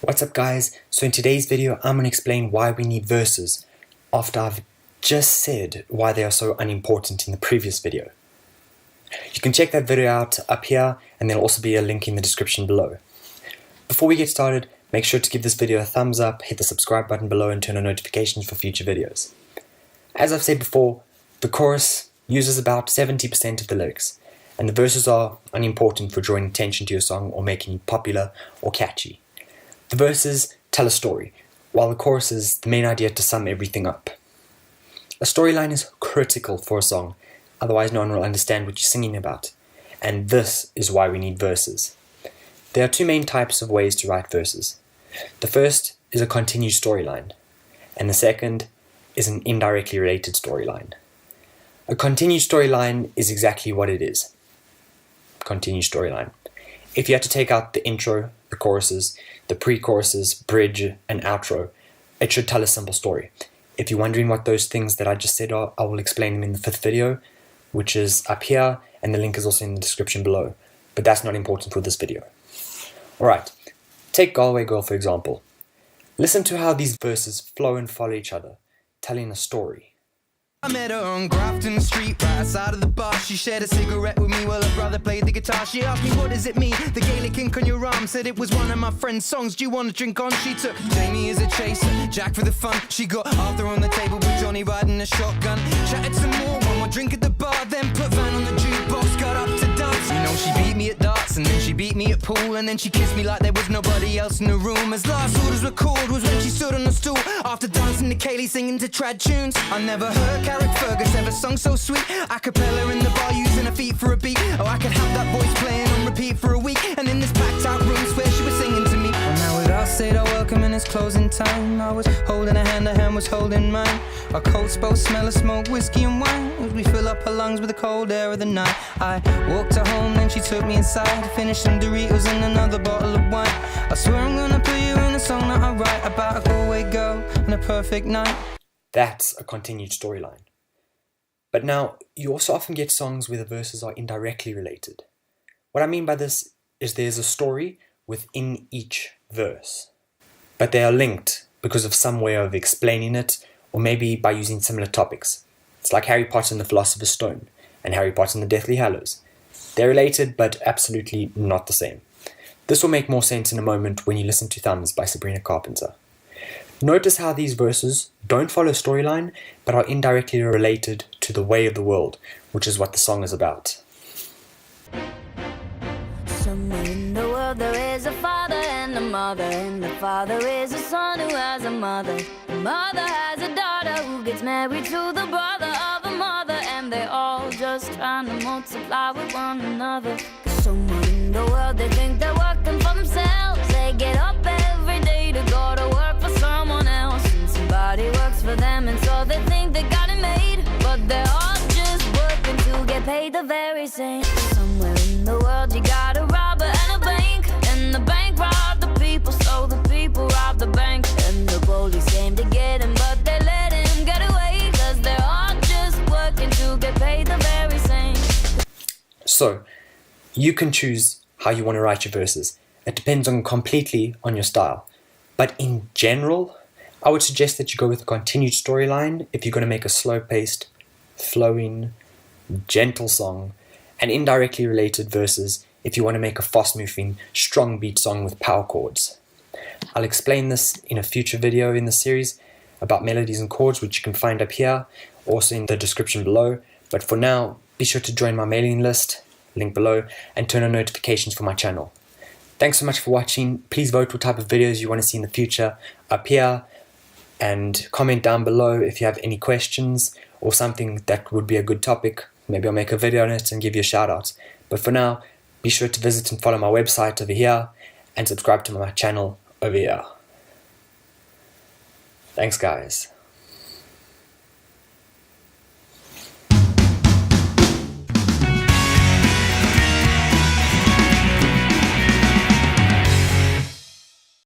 What's up guys? So in today's video I'm going to explain why we need verses after I've just said why they are so unimportant in the previous video. You can check that video out up here and there'll also be a link in the description below. Before we get started, make sure to give this video a thumbs up, hit the subscribe button below and turn on notifications for future videos. As I've said before, the chorus uses about 70% of the lyrics and the verses are unimportant for drawing attention to your song or making it popular or catchy. The verses tell a story, while the chorus is the main idea to sum everything up. A storyline is critical for a song, otherwise no one will understand what you're singing about, and this is why we need verses. There are two main types of ways to write verses. The first is a continued storyline, and the second is an indirectly related storyline. A continued storyline is exactly what it is. Continued storyline. If you had to take out the intro, the choruses, the pre-choruses, bridge, and outro, it should tell a simple story. If you're wondering what those things that I just said are, I will explain them in the 5th video, which is up here, and the link is also in the description below. But that's not important for this video. Alright, take Galway Girl for example. Listen to how these verses flow and follow each other, telling a story. I met her on Grafton Street, right outside of the bar. She shared a cigarette with me while her brother played the guitar. She asked me, what does it mean? The Gaelic ink on your arm. Said it was one of my friend's songs. Do you want to drink on? She took Jamie as a chaser, Jack for the fun. She got Arthur on the table with Johnny riding a shotgun. Chatted some more, one more drink at the bar. Then put Van on the jukebox, got up to dance. You know she beat me at darts and then she beat me at pool. And then she kissed me like there was nobody else in the room. As last orders were called was when she stood on the stool after dancing to Kaylee singing to trad tunes. I never heard Carrick Fergus ever sung so sweet. A cappella in the bar using her feet for a beat. Oh, I could have that voice playing on repeat for a week. And in this packed out room swear she was singing to me. And now with us said our welcome and it's closing time. I was holding her hand was holding mine. Our coats both smell of smoke, whiskey and wine as we fill up her lungs with the cold air of the night. I walked her home, then she took me inside, finished some Doritos and another bottle of wine. I swear I'm gonna put you in a song that I write about a Galway girl and a perfect night. That's a continued storyline. But now, you also often get songs where the verses are indirectly related. What I mean by this is there's a story within each verse, but they are linked because of some way of explaining it, or maybe by using similar topics. It's like Harry Potter and the Philosopher's Stone, and Harry Potter and the Deathly Hallows. They're related, but absolutely not the same. This will make more sense in a moment when you listen to Thumbs by Sabrina Carpenter. Notice how these verses don't follow a storyline, but are indirectly related to the way of the world, which is what the song is about. Somewhere in the world there is a father and a mother, and the father is a son who has a mother. The mother has a daughter who gets married to the brother of a mother, and they're all just trying to multiply with one another. Somewhere in the world they think they're working for themselves. They get up every day to go to work for someone else, and somebody works for them, and so they think they got it made, but they're all just working to get paid the very same. Somewhere in the world you got a robber and a bank, and the bank robbed the people, so the people robbed the bank, and the police came to get him, but they let him get away, cause they're all just working to get paid the very same. So, you can choose how you want to write your verses. It depends completely on your style. But in general, I would suggest that you go with a continued storyline if you're going to make a slow-paced, flowing, gentle song, and indirectly related verses if you want to make a fast-moving, strong beat song with power chords. I'll explain this in a future video in the series about melodies and chords, which you can find up here, also in the description below. But for now, be sure to join my mailing list, link below, and turn on notifications for my channel. Thanks so much for watching. Please vote what type of videos you want to see in the future up here, and comment down below if you have any questions or something that would be a good topic. Maybe I'll make a video on it and give you a shout out. But for now, be sure to visit and follow my website over here and subscribe to my channel over here. Thanks guys.